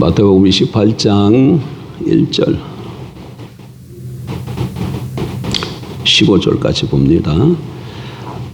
마태복음 28장 1절 15절까지 봅니다.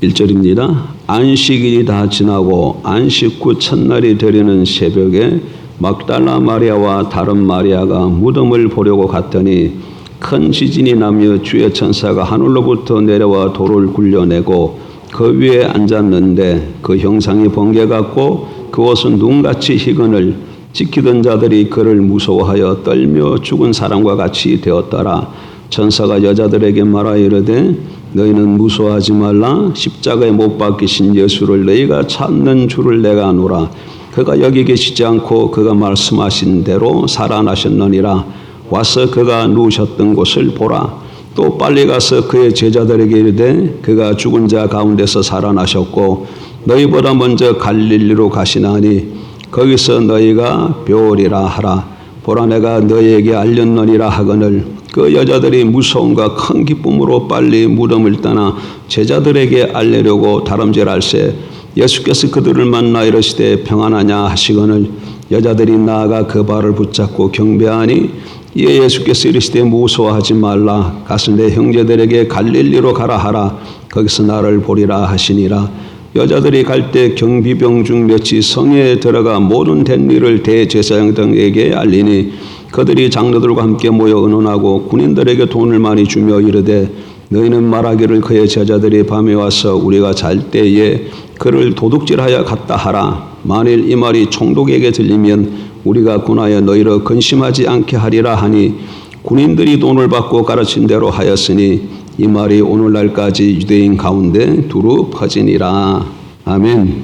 1절입니다. 안식일이 다 지나고 안식 후 첫날이 되려는 새벽에 막달라 마리아와 다른 마리아가 무덤을 보려고 갔더니 큰 지진이 나며 주의 천사가 하늘로부터 내려와 돌을 굴려내고 그 위에 앉았는데 그 형상이 번개 같고 그 옷은 눈같이 희건을 지키던 자들이 그를 무서워하여 떨며 죽은 사람과 같이 되었더라. 천사가 여자들에게 말하여 이르되 너희는 무서워하지 말라. 십자가에 못 박히신 예수를 너희가 찾는 줄을 내가 아노라. 그가 여기 계시지 않고 그가 말씀하신 대로 살아나셨느니라. 와서 그가 누우셨던 곳을 보라. 또 빨리 가서 그의 제자들에게 이르되 그가 죽은 자 가운데서 살아나셨고 너희보다 먼저 갈릴리로 가시나니 거기서 너희가 배우리라 하라. 보라 내가 너희에게 알렸느니라 하거늘 그 여자들이 무서움과 큰 기쁨으로 빨리 무덤을 떠나 제자들에게 알리려고 다름질할세 예수께서 그들을 만나 이르시되 평안하냐 하시거늘 여자들이 나아가 그 발을 붙잡고 경배하니 이에 예수께서 이르시되 무서워하지 말라. 가서 내 형제들에게 갈릴리로 가라 하라. 거기서 나를 보리라 하시니라. 여자들이 갈 때 경비병 중 몇이 성에 들어가 모든 된 일을 대제사장 등에게 알리니 그들이 장로들과 함께 모여 의논하고 군인들에게 돈을 많이 주며 이르되 너희는 말하기를 그의 제자들이 밤에 와서 우리가 잘 때에 그를 도둑질하여 갔다 하라. 만일 이 말이 총독에게 들리면 우리가 군하여 너희를 근심하지 않게 하리라 하니 군인들이 돈을 받고 가르친 대로 하였으니 이 말이 오늘날까지 유대인 가운데 두루 퍼지니라. 아멘.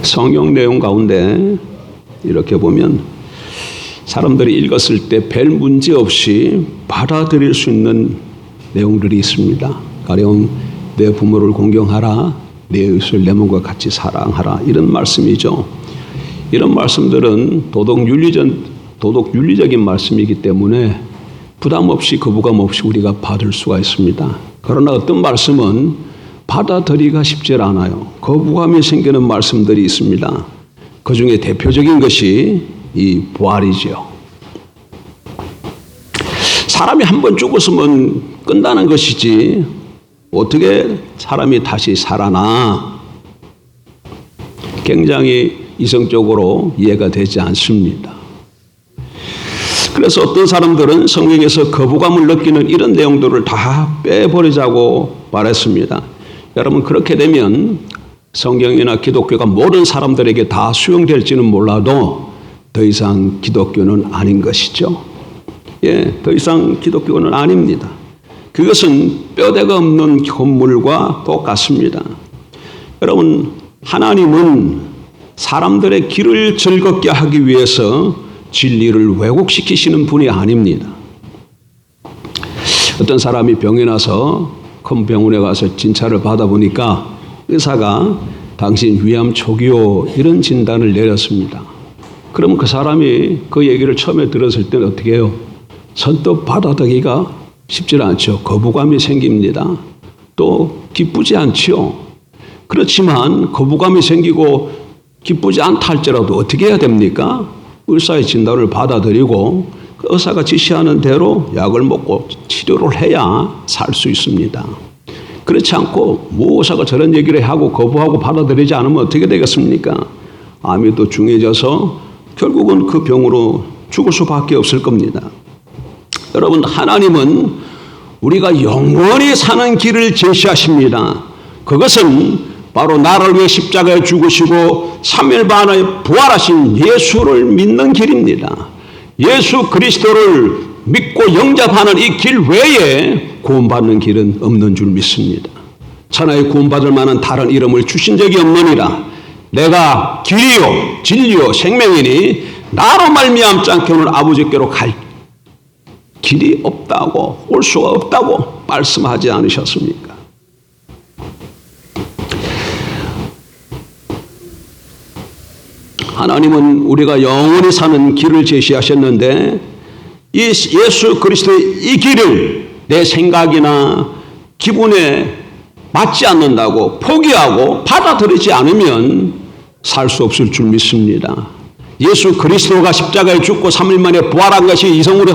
성경 내용 가운데 이렇게 보면 사람들이 읽었을 때 별 문제 없이 받아들일 수 있는 내용들이 있습니다. 가령 내 부모를 공경하라, 내 이웃을 내 몸과 같이 사랑하라 이런 말씀이죠. 이런 말씀들은 도덕 윤리적인 말씀이기 때문에 부담 없이 거부감 없이 우리가 받을 수가 있습니다. 그러나 어떤 말씀은 받아들이기가 쉽지 않아요. 거부감이 생기는 말씀들이 있습니다. 그 중에 대표적인 것이 이 부활이죠. 사람이 한번 죽었으면 끝나는 것이지 어떻게 사람이 다시 살아나? 굉장히 이성적으로 이해가 되지 않습니다. 그래서 어떤 사람들은 성경에서 거부감을 느끼는 이런 내용들을 다 빼버리자고 말했습니다. 여러분 그렇게 되면 성경이나 기독교가 모든 사람들에게 다 수용될지는 몰라도 더 이상 기독교는 아닌 것이죠. 더 이상 기독교는 아닙니다. 그것은 뼈대가 없는 건물과 똑같습니다. 여러분 하나님은 사람들의 길을 즐겁게 하기 위해서 진리를 왜곡시키시는 분이 아닙니다. 어떤 사람이 병이 나서 큰 병원에 가서 진찰을 받아보니까 의사가 당신 위암 초기요 이런 진단을 내렸습니다. 그러면 그 사람이 그 얘기를 처음에 들었을 때는 어떻게 해요? 선뜻 받아들이기가 쉽지 않죠. 거부감이 생깁니다. 또 기쁘지 않죠. 그렇지만 거부감이 생기고 기쁘지 않다 할지라도 어떻게 해야 됩니까? 의사의 진단을 받아들이고 그 의사가 지시하는 대로 약을 먹고 치료를 해야 살 수 있습니다. 그렇지 않고 의사가 저런 얘기를 하고 거부하고 받아들이지 않으면 어떻게 되겠습니까? 암이 또 중해져서 결국은 그 병으로 죽을 수밖에 없을 겁니다. 여러분 하나님은 우리가 영원히 사는 길을 제시하십니다. 그것은 바로 나를 위해 십자가에 죽으시고 3일 만에 부활하신 예수를 믿는 길입니다. 예수 그리스도를 믿고 영접하는 이 길 외에 구원받는 길은 없는 줄 믿습니다. 천하에 구원받을 만한 다른 이름을 주신 적이 없느니라. 내가 길이요 진리요 생명이니 나로 말미암지 않고는 아버지께로 갈 길이 없다고 올 수가 없다고 말씀하지 않으셨습니까? 하나님은 우리가 영원히 사는 길을 제시하셨는데 이 예수 그리스도의 이 길을 내 생각이나 기분에 맞지 않는다고 포기하고 받아들이지 않으면 살 수 없을 줄 믿습니다. 예수 그리스도가 십자가에 죽고 3일 만에 부활한 것이 이성으로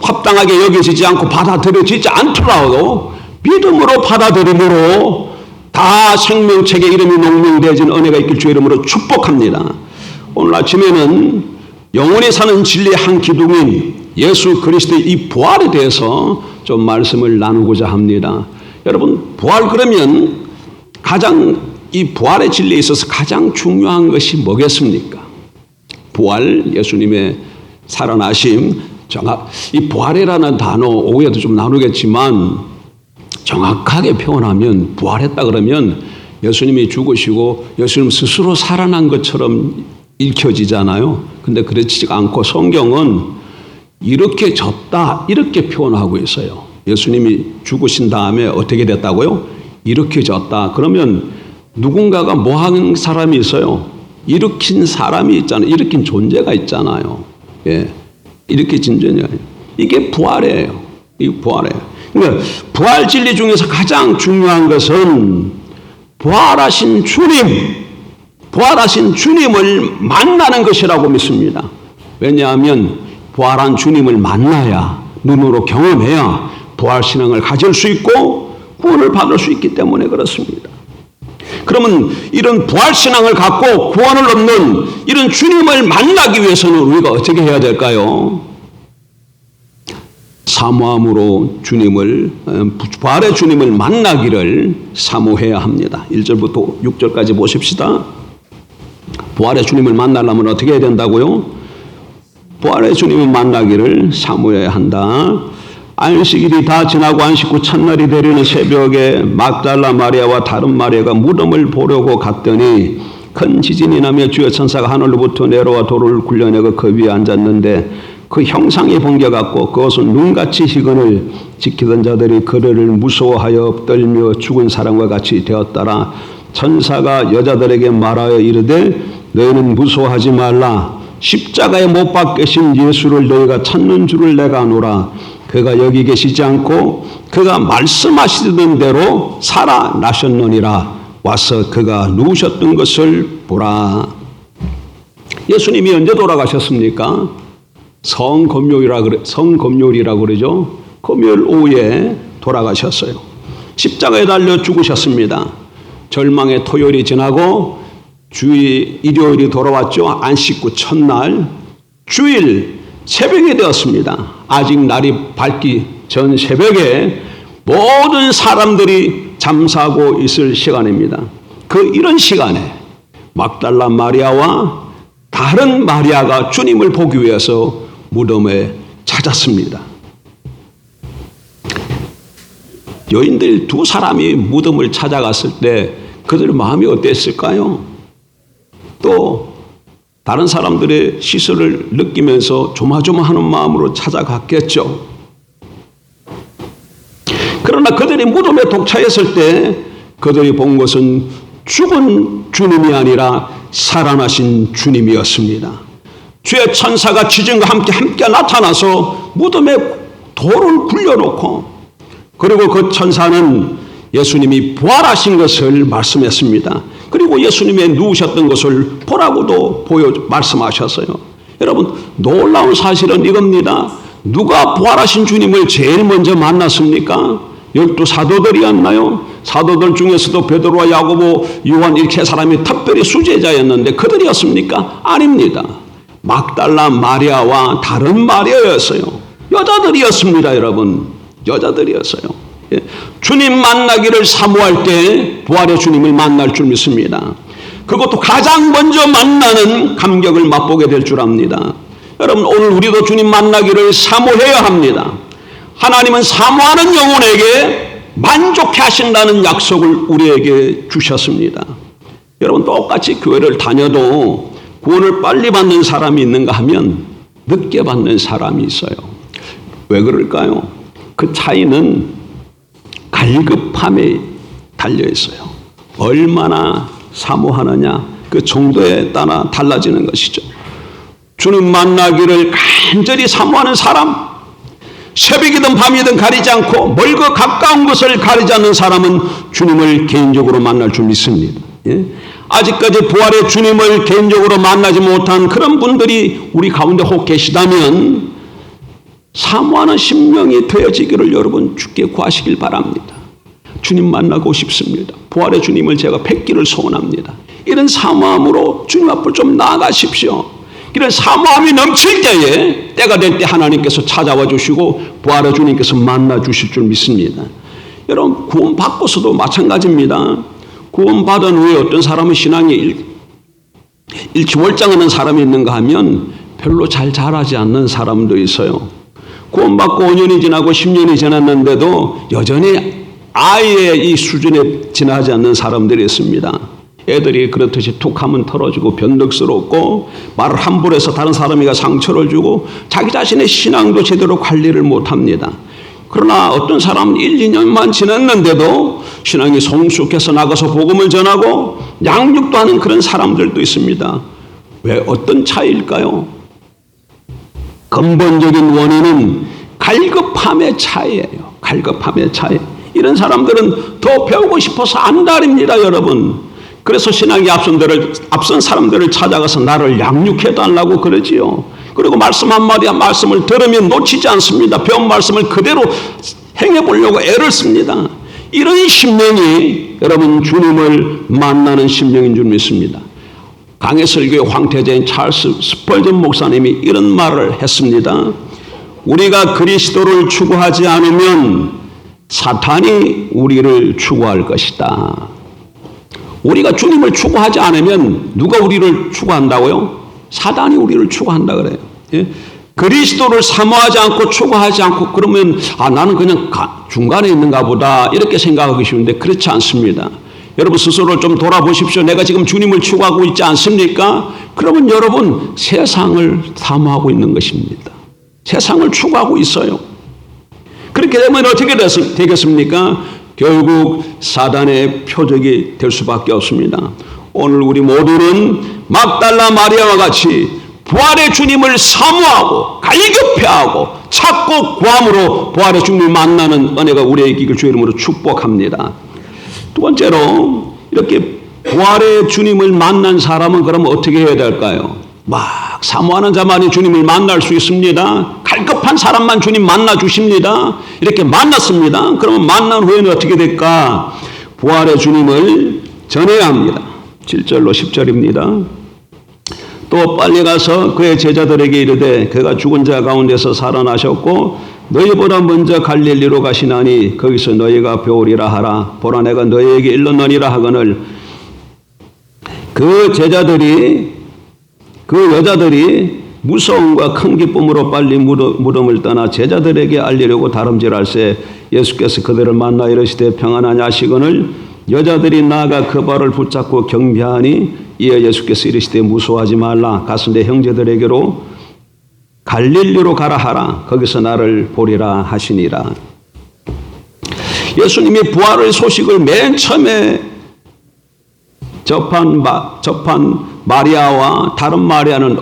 합당하게 여겨지지 않고 받아들여지지 않더라도 믿음으로 받아들임으로 다 생명책의 이름이 농명되어진 은혜가 있길 주의 이름으로 축복합니다. 오늘 아침에는 영원히 사는 진리의 한 기둥인 예수 그리스도의 이 부활에 대해서 좀 말씀을 나누고자 합니다. 여러분, 부활 그러면 이 부활의 진리에 있어서 가장 중요한 것이 뭐겠습니까? 부활, 예수님의 살아나심, 이 부활이라는 단어 오해도 좀 나누겠지만 정확하게 표현하면 부활했다 그러면 예수님이 죽으시고 예수님 스스로 살아난 것처럼 읽혀지잖아요. 근데 그렇지가 않고 성경은 이렇게 졌다 이렇게 표현하고 있어요. 예수님이 죽으신 다음에 어떻게 됐다고요? 이렇게 졌다. 그러면 누군가가 뭐 하는 사람이 있어요? 일으킨 사람이 있잖아요. 일으킨 존재가 있잖아요. 예. 일으킨 존재가. 이게 부활이에요. 이게 부활이에요. 그러니까 부활 진리 중에서 가장 중요한 것은 부활하신 주님을 만나는 것이라고 믿습니다. 왜냐하면 부활한 주님을 만나야, 눈으로 경험해야 부활신앙을 가질 수 있고 구원을 받을 수 있기 때문에 그렇습니다. 그러면 이런 부활신앙을 갖고 구원을 얻는 이런 주님을 만나기 위해서는 우리가 어떻게 해야 될까요? 사모함으로 부활의 주님을 만나기를 사모해야 합니다. 1절부터 6절까지 보십시다. 부활의 주님을 만나려면 어떻게 해야 된다고요? 부활의 주님을 만나기를 사모해야 한다. 안식일이 다 지나고 안식 후 첫날이 되려는 새벽에 막달라 마리아와 다른 마리아가 무덤을 보려고 갔더니 큰 지진이 나며 주의 천사가 하늘로부터 내려와 돌을 굴려내고 그 위에 앉았는데 그 형상이 번겨갔고 그것은 눈같이 희건을 지키던 자들이 그를 무서워하여 떨며 죽은 사람과 같이 되었더라. 천사가 여자들에게 말하여 이르되 너희는 무서워하지 말라. 십자가에 못 박히신 예수를 너희가 찾는 줄을 내가 아노라. 그가 여기 계시지 않고 그가 말씀하시던 대로 살아나셨느니라. 와서 그가 누우셨던 것을 보라. 예수님이 언제 돌아가셨습니까? 성금요일이라고 그러죠. 금요일 오후에 돌아가셨어요. 십자가에 달려 죽으셨습니다. 절망의 토요일이 지나고 일요일이 돌아왔죠. 안식 후 첫날 주일 새벽이 되었습니다. 아직 날이 밝기 전 새벽에 모든 사람들이 잠자고 있을 시간입니다. 이런 시간에 막달라 마리아와 다른 마리아가 주님을 보기 위해서 무덤에 찾았습니다. 여인들 두 사람이 무덤을 찾아갔을 때 그들의 마음이 어땠을까요? 또 다른 사람들의 시선을 느끼면서 조마조마하는 마음으로 찾아갔겠죠. 그러나 그들이 무덤에 독차했을 때 그들이 본 것은 죽은 주님이 아니라 살아나신 주님이었습니다. 주의 천사가 지진과 함께 나타나서 무덤에 돌을 굴려놓고 그리고 그 천사는 예수님이 부활하신 것을 말씀했습니다. 그리고 예수님의 누우셨던 것을 보라고도 말씀하셨어요. 여러분, 놀라운 사실은 이겁니다. 누가 부활하신 주님을 제일 먼저 만났습니까? 12사도들이었나요? 사도들 중에서도 베드로와 야고보, 요한 이렇게 사람이 특별히 수제자였는데 그들이었습니까? 아닙니다. 막달라 마리아와 다른 마리아였어요. 여자들이었습니다, 여러분. 여자들이었어요. 주님 만나기를 사모할 때 부활의 주님을 만날 줄 믿습니다. 그것도 가장 먼저 만나는 감격을 맛보게 될 줄 압니다. 여러분, 오늘 우리도 주님 만나기를 사모해야 합니다. 하나님은 사모하는 영혼에게 만족해 하신다는 약속을 우리에게 주셨습니다. 여러분, 똑같이 교회를 다녀도 구원을 빨리 받는 사람이 있는가 하면 늦게 받는 사람이 있어요. 왜 그럴까요? 그 차이는 갈급함에 달려 있어요. 얼마나 사모하느냐, 그 정도에 따라 달라지는 것이죠. 주님 만나기를 간절히 사모하는 사람, 새벽이든 밤이든 가리지 않고 멀고 가까운 것을 가리지 않는 사람은 주님을 개인적으로 만날 줄 믿습니다. 예? 아직까지 부활의 주님을 개인적으로 만나지 못한 그런 분들이 우리 가운데 혹 계시다면 사모하는 심령이 되어지기를 여러분 주께 구하시길 바랍니다. 주님 만나고 싶습니다. 부활의 주님을 제가 뵙기를 소원합니다. 이런 사모함으로 주님 앞을 좀 나아가십시오. 이런 사모함이 넘칠 때에 때가 될 때 하나님께서 찾아와 주시고 부활의 주님께서 만나 주실 줄 믿습니다. 여러분 구원 받고서도 마찬가지입니다. 구원 받은 후에 어떤 사람은 신앙이 일치월장하는 사람이 있는가 하면 별로 잘 자라지 않는 사람도 있어요. 구원 받고 5년이 지나고 10년이 지났는데도 여전히 아이의 이 수준에 지나지 않는 사람들이 있습니다. 애들이 그렇듯이 툭하면 털어지고 변덕스럽고 말을 함부로 해서 다른 사람에게 상처를 주고 자기 자신의 신앙도 제대로 관리를 못합니다. 그러나 어떤 사람은 1, 2년만 지났는데도 신앙이 성숙해서 나가서 복음을 전하고 양육도 하는 그런 사람들도 있습니다. 왜 어떤 차이일까요? 근본적인 원인은 갈급함의 차이예요. 갈급함의 차이. 이런 사람들은 더 배우고 싶어서 안달입니다, 여러분. 그래서 신앙이 앞선 사람들을 찾아가서 나를 양육해 달라고 그러지요. 그리고 말씀 한마디 말씀을 들으면 놓치지 않습니다. 배운 말씀을 그대로 행해보려고 애를 씁니다. 이런 심령이 여러분 주님을 만나는 심령인 줄 믿습니다. 강해설교의 황태자인 찰스 스펄전 목사님이 이런 말을 했습니다. 우리가 그리스도를 추구하지 않으면 사탄이 우리를 추구할 것이다. 우리가 주님을 추구하지 않으면 누가 우리를 추구한다고요? 사단이 우리를 추구한다 그래요. 예? 그리스도를 사모하지 않고 추구하지 않고 그러면 나는 그냥 중간에 있는가 보다 이렇게 생각하기 쉬운데 그렇지 않습니다. 여러분 스스로를 좀 돌아보십시오. 내가 지금 주님을 추구하고 있지 않습니까? 그러면 여러분 세상을 사모하고 있는 것입니다. 세상을 추구하고 있어요. 그렇게 되면 어떻게 되겠습니까? 결국 사단의 표적이 될 수밖에 없습니다. 오늘 우리 모두는 막달라 마리아와 같이 부활의 주님을 사모하고 갈급해하고 찾고 구함으로 부활의 주님을 만나는 은혜가 우리에게 있기를 주의 이름으로 축복합니다. 두 번째로 이렇게 부활의 주님을 만난 사람은 그러면 어떻게 해야 될까요? 막 사모하는 자만이 주님을 만날 수 있습니다. 갈급한 사람만 주님 만나 주십니다. 이렇게 만났습니다. 그러면 만난 후에는 어떻게 될까? 부활의 주님을 전해야 합니다. 7절로 10절입니다. 또 빨리 가서 그의 제자들에게 이르되 그가 죽은 자 가운데서 살아나셨고 너희보다 먼저 갈릴리로 가시나니 거기서 너희가 배우리라 하라. 보라 내가 너희에게 일렀느니라 하거늘 그 여자들이 무서움과 큰 기쁨으로 빨리 무덤을 떠나 제자들에게 알리려고 다름질할새 예수께서 그들을 만나 이르시되 평안하냐 하시거늘 여자들이 나아가 그 발을 붙잡고 경배하니 이에 예수께서 이르시되 무서워하지 말라. 가서 내 형제들에게로 갈릴리로 가라 하라. 거기서 나를 보리라 하시니라. 예수님이 부활의 소식을 맨 처음에 접한 마리아와 다른 마리아는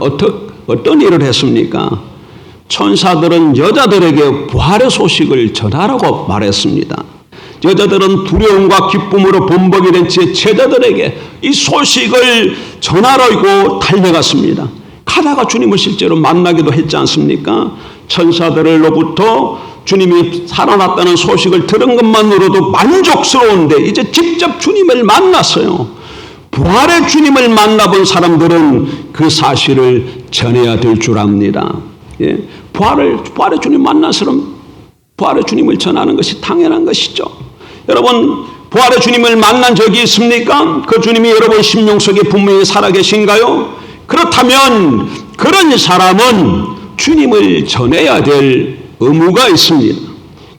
어떤 일을 했습니까? 천사들은 여자들에게 부활의 소식을 전하라고 말했습니다. 여자들은 두려움과 기쁨으로 범벅이 된 채 제자들에게 이 소식을 전하라고 달려갔습니다. 가다가 주님을 실제로 만나기도 했지 않습니까? 천사들로부터 주님이 살아났다는 소식을 들은 것만으로도 만족스러운데 이제 직접 주님을 만났어요. 부활의 주님을 만나본 사람들은 그 사실을 전해야 될 줄 압니다. 예? 부활의 주님 만난 사람, 부활의 주님을 전하는 것이 당연한 것이죠. 여러분, 부활의 주님을 만난 적이 있습니까? 그 주님이 여러분 심령 속에 분명히 살아계신가요? 그렇다면 그런 사람은 주님을 전해야 될 의무가 있습니다.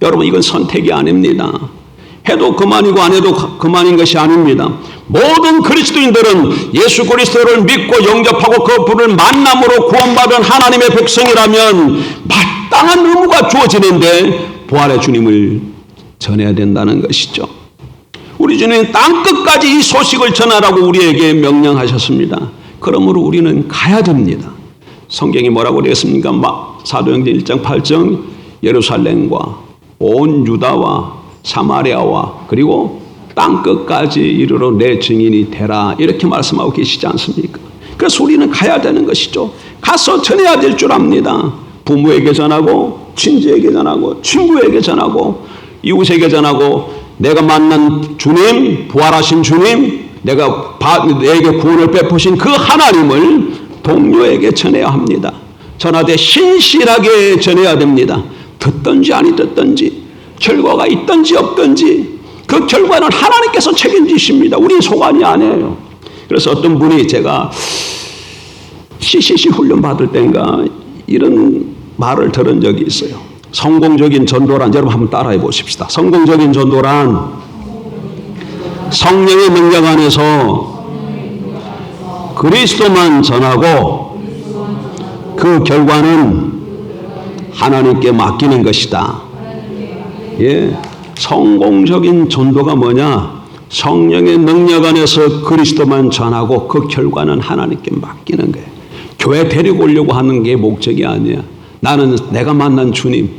여러분, 이건 선택이 아닙니다. 해도 그만이고 안 해도 그만인 것이 아닙니다. 모든 그리스도인들은 예수 그리스도를 믿고 영접하고 그 분을 만남으로 구원받은 하나님의 백성이라면 마땅한 의무가 주어지는데 부활의 주님을 전해야 된다는 것이죠. 우리 주님은 땅끝까지 이 소식을 전하라고 우리에게 명령하셨습니다. 그러므로 우리는 가야 됩니다. 성경이 뭐라고 되었습니까? 사도행전 1장 8절 예루살렘과 온 유다와 사마리아와 그리고 땅끝까지 이르러 내 증인이 되라 이렇게 말씀하고 계시지 않습니까? 그래서 우리는 가야 되는 것이죠. 가서 전해야 될 줄 압니다. 부모에게 전하고 친지에게 전하고 친구에게 전하고 이웃에게 전하고 내가 만난 주님, 부활하신 주님, 내게 구원을 베푸신 그 하나님을 동료에게 전해야 합니다. 전하되 신실하게 전해야 됩니다. 듣든지 아니 듣든지 결과가 있든지 없든지 그 결과는 하나님께서 책임지십니다. 우리 소관이 아니에요. 그래서 어떤 분이 제가 CCC 훈련 받을 때인가 이런 말을 들은 적이 있어요. 성공적인 전도란, 여러분 한번 따라해 보십시다. 성공적인 전도란 성령의 능력 안에서 그리스도만 전하고 그 결과는 하나님께 맡기는 것이다. 예, 성공적인 전도가 뭐냐? 성령의 능력 안에서 그리스도만 전하고 그 결과는 하나님께 맡기는 거예요. 교회 데리고 오려고 하는 게 목적이 아니야. 나는 내가 만난 주님,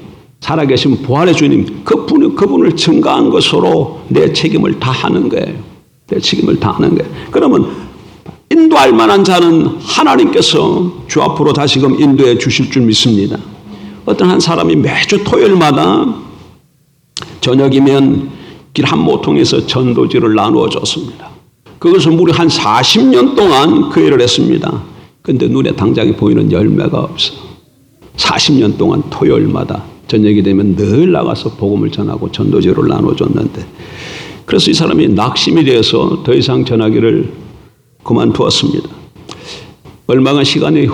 살아계신 부활의 주님, 그분을 증거한 것으로 내 책임을 다하는 거예요. 내 책임을 다하는 거예요. 그러면 인도할 만한 자는 하나님께서 주 앞으로 다시금 인도해 주실 줄 믿습니다. 어떤 한 사람이 매주 토요일마다 저녁이면 길 한 모퉁이에서 전도지를 나누어 줬습니다. 그것을 무려 한 40년 동안 그 일을 했습니다. 근데 눈에 당장에 보이는 열매가 없어. 40년 동안 토요일마다 저녁이 되면 늘 나가서 복음을 전하고 전도지를 나누어 줬는데, 그래서 이 사람이 낙심이 되어서 더 이상 전하기를 그만두었습니다. 얼마간 시간이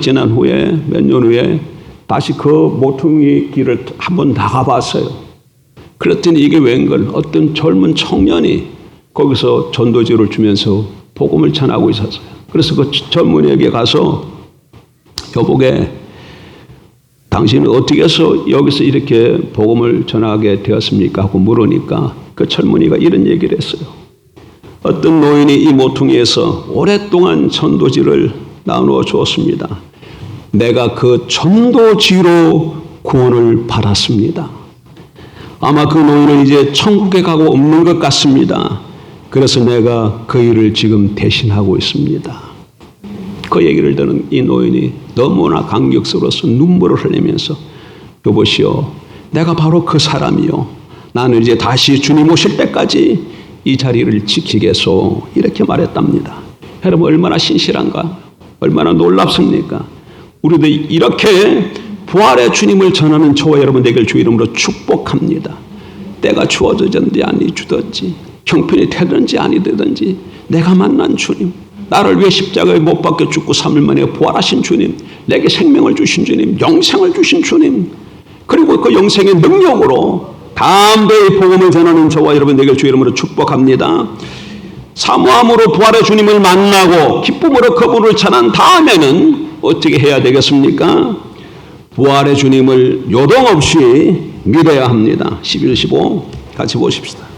지난 후에, 몇 년 후에 다시 그 모퉁이 길을 한번 나가봤어요. 그랬더니 이게 웬걸, 어떤 젊은 청년이 거기서 전도지를 주면서 복음을 전하고 있었어요. 그래서 그 젊은이에게 가서 여보게, 당신은 어떻게 해서 여기서 이렇게 복음을 전하게 되었습니까? 하고 물으니까 그 젊은이가 이런 얘기를 했어요. 어떤 노인이 이 모퉁이에서 오랫동안 전도지를 나누어 주었습니다. 내가 그 전도지로 구원을 받았습니다. 아마 그 노인은 이제 천국에 가고 없는 것 같습니다. 그래서 내가 그 일을 지금 대신하고 있습니다. 그 얘기를 듣는 이 노인이 너무나 감격스러워서 눈물을 흘리면서 여보시오, 내가 바로 그 사람이요. 나는 이제 다시 주님 오실 때까지 이 자리를 지키겠소. 이렇게 말했답니다. 여러분 얼마나 신실한가? 얼마나 놀랍습니까? 우리도 이렇게 부활의 주님을 전하는 저와 여러분 되길 주 이름으로 축복합니다. 때가 주어졌든지 아니 주든지 형편이 되든지 아니 되든지 내가 만난 주님, 나를 위해 십자가에 못 박혀 죽고 3일 만에 부활하신 주님, 내게 생명을 주신 주님, 영생을 주신 주님, 그리고 그 영생의 능력으로 담대히 복음을 전하는 저와 여러분 되길 주 이름으로 축복합니다. 사모함으로 부활의 주님을 만나고 기쁨으로 그분을 전한 다음에는 어떻게 해야 되겠습니까? 부활의 주님을 요동없이 믿어야 합니다. 11, 15 같이 보십시다.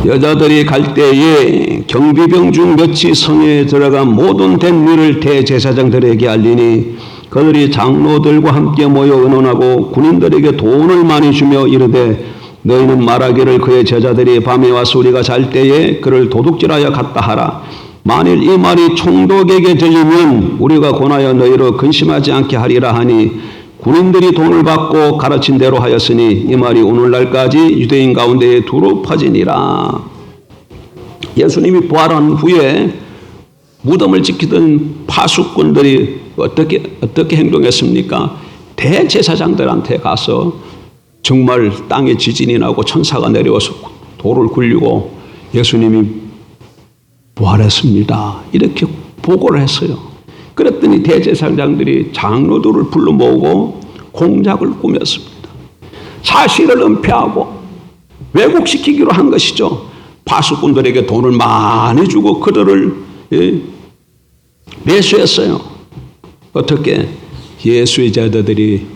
여자들이 갈 때에 경비병 중 몇이 성에 들어가 모든 된 일을 대제사장들에게 알리니 그들이 장로들과 함께 모여 의논하고 군인들에게 돈을 많이 주며 이르되 너희는 말하기를 그의 제자들이 밤에 와서 우리가 잘 때에 그를 도둑질하여 갔다 하라. 만일 이 말이 총독에게 들리면 우리가 권하여 너희로 근심하지 않게 하리라 하니 군인들이 돈을 받고 가르친 대로 하였으니 이 말이 오늘날까지 유대인 가운데에 두루 퍼지니라. 예수님이 부활한 후에 무덤을 지키던 파수꾼들이 어떻게 행동했습니까? 대제사장들한테 가서 정말 땅에 지진이 나고 천사가 내려와서 돌을 굴리고 예수님이 부활했습니다. 이렇게 보고를 했어요. 그랬더니 대제사장들이 장로들을 불러 모으고 공작을 꾸몄습니다. 사실을 은폐하고 왜곡시키기로 한 것이죠. 파수꾼들에게 돈을 많이 주고 그들을 매수했어요. 어떻게? 예수의 제자들이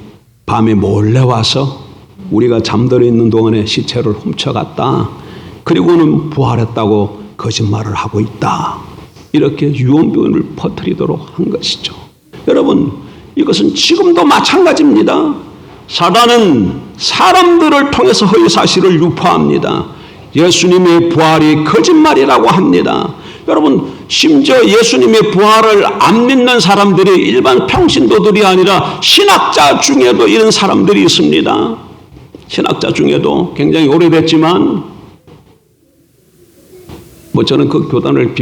밤에 몰래 와서 우리가 잠들어 있는 동안에 시체를 훔쳐갔다. 그리고는 부활했다고 거짓말을 하고 있다. 이렇게 유언비어를 퍼뜨리도록 한 것이죠. 여러분, 이것은 지금도 마찬가지입니다. 사단은 사람들을 통해서 허위 사실을 유포합니다. 예수님의 부활이 거짓말이라고 합니다. 여러분, 심지어 예수님의 부활을 안 믿는 사람들이 일반 평신도들이 아니라 신학자 중에도 이런 사람들이 있습니다. 신학자 중에도 굉장히 오래됐지만 저는 그 교단을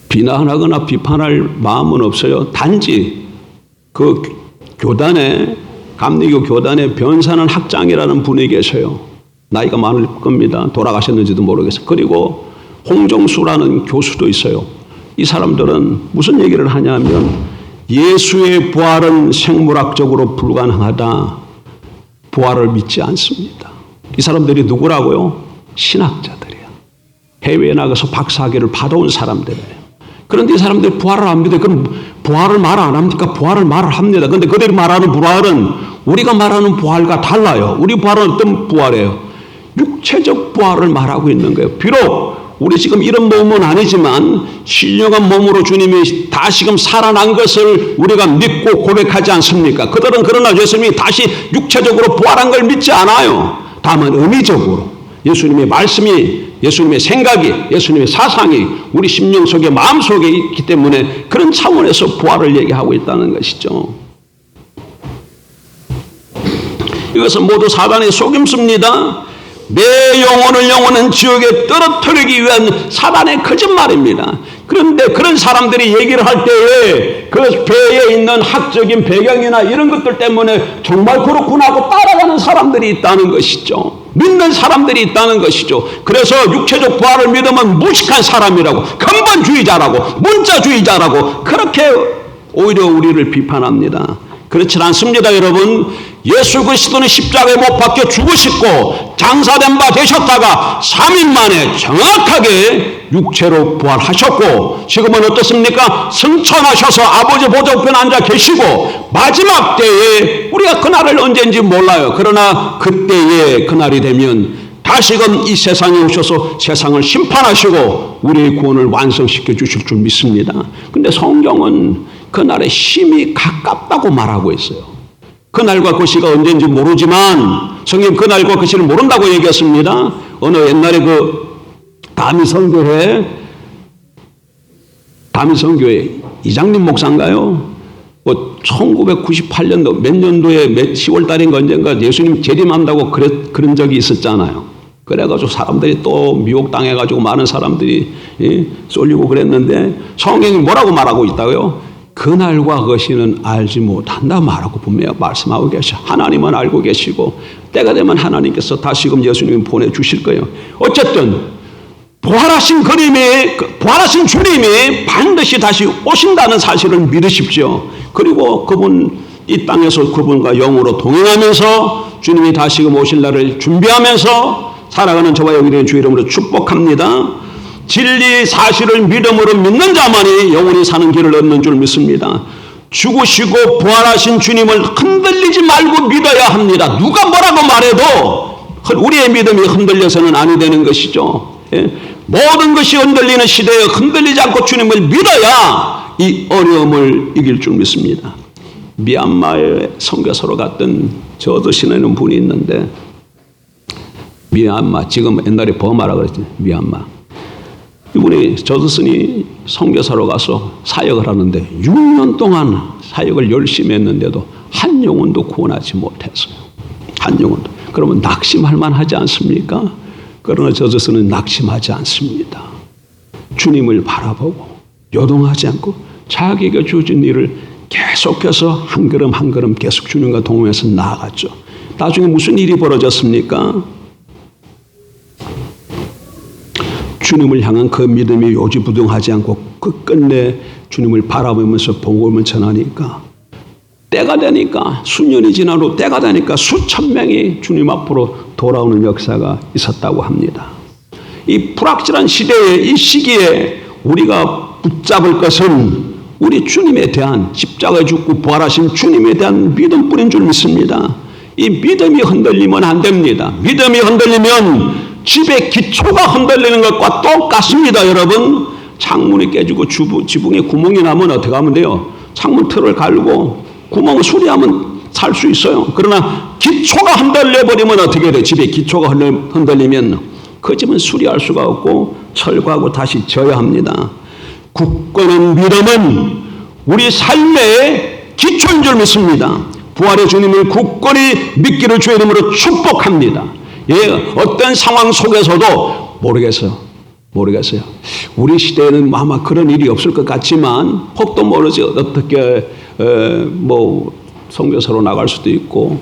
비난하거나 비판할 마음은 없어요. 단지 그 교단에, 감리교 교단에 변산한 학장이라는 분이 계셔요. 나이가 많을 겁니다. 돌아가셨는지도 모르겠어요. 그리고 홍정수라는 교수도 있어요. 이 사람들은 무슨 얘기를 하냐면 예수의 부활은 생물학적으로 불가능하다. 부활을 믿지 않습니다. 이 사람들이 누구라고요? 신학자들이에요. 해외에 나가서 박사학위를 받아온 사람들이에요. 그런데 이 사람들이 부활을 안 믿어요. 그럼 부활을 말 안 합니까? 부활을 말을 합니다. 그런데 그들이 말하는 부활은 우리가 말하는 부활과 달라요. 우리 부활은 어떤 부활이에요? 육체적 부활을 말하고 있는 거예요. 비록 우리 지금 이런 몸은 아니지만 신령한 몸으로 주님이 다시금 살아난 것을 우리가 믿고 고백하지 않습니까? 그들은 그러나 예수님이 다시 육체적으로 부활한 걸 믿지 않아요. 다만 의미적으로 예수님의 말씀이, 예수님의 생각이, 예수님의 사상이 우리 심령 속에, 마음 속에 있기 때문에 그런 차원에서 부활을 얘기하고 있다는 것이죠. 이것은 모두 사단의 속임수입니다. 내 영혼을 영원한 지옥에 떨어뜨리기 위한 사단의 거짓말입니다. 그런데 그런 사람들이 얘기를 할 때에 그 배에 있는 학적인 배경이나 이런 것들 때문에 정말 그렇구나 하고 따라가는 사람들이 있다는 것이죠. 믿는 사람들이 있다는 것이죠. 그래서 육체적 부활을 믿으면 무식한 사람이라고, 근본주의자라고, 문자주의자라고 그렇게 오히려 우리를 비판합니다. 그렇지 않습니다, 여러분. 예수 그리스도는 십자가에 못 박혀 죽으시고 장사된 바 되셨다가 3일 만에 정확하게 육체로 부활하셨고 지금은 어떻습니까? 승천하셔서 아버지 보좌우편에 앉아 계시고 마지막 때에 우리가 그날을 언제인지 몰라요. 그러나 그때에 그날이 되면 다시금 이 세상에 오셔서 세상을 심판하시고 우리의 구원을 완성시켜 주실 줄 믿습니다. 그런데 성경은 그날의 심히 가깝다고 말하고 있어요. 그날과 그 시가 언제인지 모르지만 성경 그날과 그 시를 모른다고 얘기했습니다. 어느 옛날에 그 다미성교회 이장님 목사인가요? 1998년도 몇 년도에 10월 달인가 언젠가 예수님 재림한다고 그런 적이 있었잖아요. 그래가지고 사람들이 또 미혹당해가지고 많은 사람들이 쏠리고 그랬는데 성경이 뭐라고 말하고 있다고요? 그날과 그 시는 알지 못한다 말하고 분명히 말씀하고 계셔. 하나님은 알고 계시고 때가 되면 하나님께서 다시금 예수님을 보내주실 거예요. 어쨌든 부활하신 주님이 반드시 다시 오신다는 사실을 믿으십시오. 그리고 그분 이 땅에서 그분과 영으로 동행하면서 주님이 다시금 오실 날을 준비하면서 살아가는 저와 여기 주 이름으로 축복합니다. 진리 사실을 믿음으로 믿는 자만이 영원히 사는 길을 얻는 줄 믿습니다. 죽으시고 부활하신 주님을 흔들리지 말고 믿어야 합니다. 누가 뭐라고 말해도 우리의 믿음이 흔들려서는 아니 되는 것이죠. 모든 것이 흔들리는 시대에 흔들리지 않고 주님을 믿어야 이 어려움을 이길 줄 믿습니다. 미얀마에 선교사로 갔던 저드시는 분이 있는데 미얀마, 지금 옛날에 버마라 그랬지, 미얀마. 이분이 저드슨이 선교사로 가서 사역을 하는데 6년 동안 사역을 열심히 했는데도 한 영혼도 구원하지 못했어요. 한 영혼도. 그러면 낙심할 만하지 않습니까? 그러나 저드슨은 낙심하지 않습니다. 주님을 바라보고 요동하지 않고 자기가 주어진 일을 계속해서 한 걸음 한 걸음 계속 주님과 동행해서 나아갔죠. 나중에 무슨 일이 벌어졌습니까? 주님을 향한 그 믿음이 요지부동하지 않고 끝끝내 주님을 바라보면서 복음을 전하니까 때가 되니까 수년이 지난 후 때가 되니까 수천 명이 주님 앞으로 돌아오는 역사가 있었다고 합니다. 이 불확실한 시대에 이 시기에 우리가 붙잡을 것은 우리 주님에 대한 십자가에 죽고 부활하신 주님에 대한 믿음뿐인 줄 믿습니다. 이 믿음이 흔들리면 안 됩니다. 믿음이 흔들리면 집의 기초가 흔들리는 것과 똑같습니다. 여러분, 창문이 깨지고 지붕에 구멍이 나면 어떻게 하면 돼요? 창문 틀을 갈고 구멍을 수리하면 살 수 있어요. 그러나 기초가 흔들려버리면 어떻게 돼? 집에 기초가 흔들리면 그 집은 수리할 수가 없고 철거하고 다시 져야 합니다. 굳건한 믿음은 우리 삶의 기초인 줄 믿습니다. 부활의 주님을 굳건히 믿기를 주의 이름으로 축복합니다. 예, 어떤 상황 속에서도 모르겠어요. 우리 시대에는 아마 그런 일이 없을 것 같지만 혹도 모르지. 어떻게 선교사로 나갈 수도 있고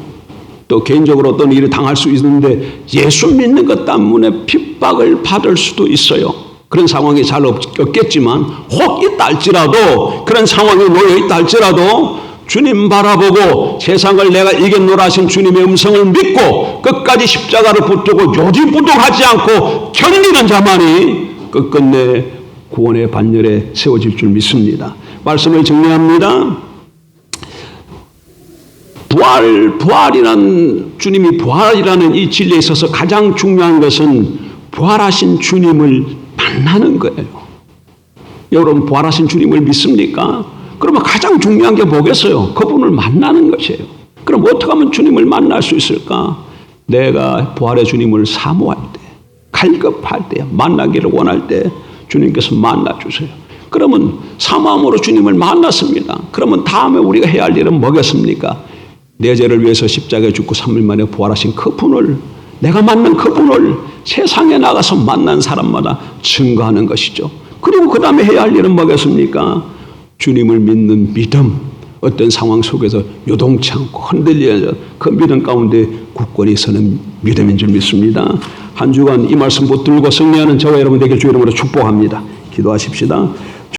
또 개인적으로 어떤 일을 당할 수 있는데 예수 믿는 것 때문에 핍박을 받을 수도 있어요. 그런 상황이 잘 없겠지만 혹 있다 할지라도 그런 상황에 놓여 있다 할지라도 주님 바라보고 세상을 내가 이겼노라 하신 주님의 음성을 믿고 끝까지 십자가를 붙들고 요지부동하지 않고 견디는 자만이 끝끝내 구원의 반열에 세워질 줄 믿습니다. 말씀을 정리합니다. 주님이 부활이라는 이 진리에 있어서 가장 중요한 것은 부활하신 주님을 만나는 거예요. 여러분 부활하신 주님을 믿습니까? 그러면 가장 중요한 게 뭐겠어요? 그분을 만나는 것이에요. 그럼 어떻게 하면 주님을 만날 수 있을까? 내가 부활의 주님을 사모할 때, 갈급할 때, 만나기를 원할 때 주님께서 만나주세요. 그러면 사모함으로 주님을 만났습니다. 그러면 다음에 우리가 해야 할 일은 뭐겠습니까? 내 죄를 위해서 십자가에 죽고 3일 만에 부활하신 그분을, 내가 만난 그분을 세상에 나가서 만난 사람마다 증거하는 것이죠. 그리고 그 다음에 해야 할 일은 뭐겠습니까? 주님을 믿는 믿음, 어떤 상황 속에서 요동치 않고 흔들리지 그 믿음 가운데 굳건히 서는 믿음인 줄 믿습니다. 한 주간 이 말씀 붙들고 승리하는 저와 여러분 되길 주의 이름으로 축복합니다. 기도하십시다.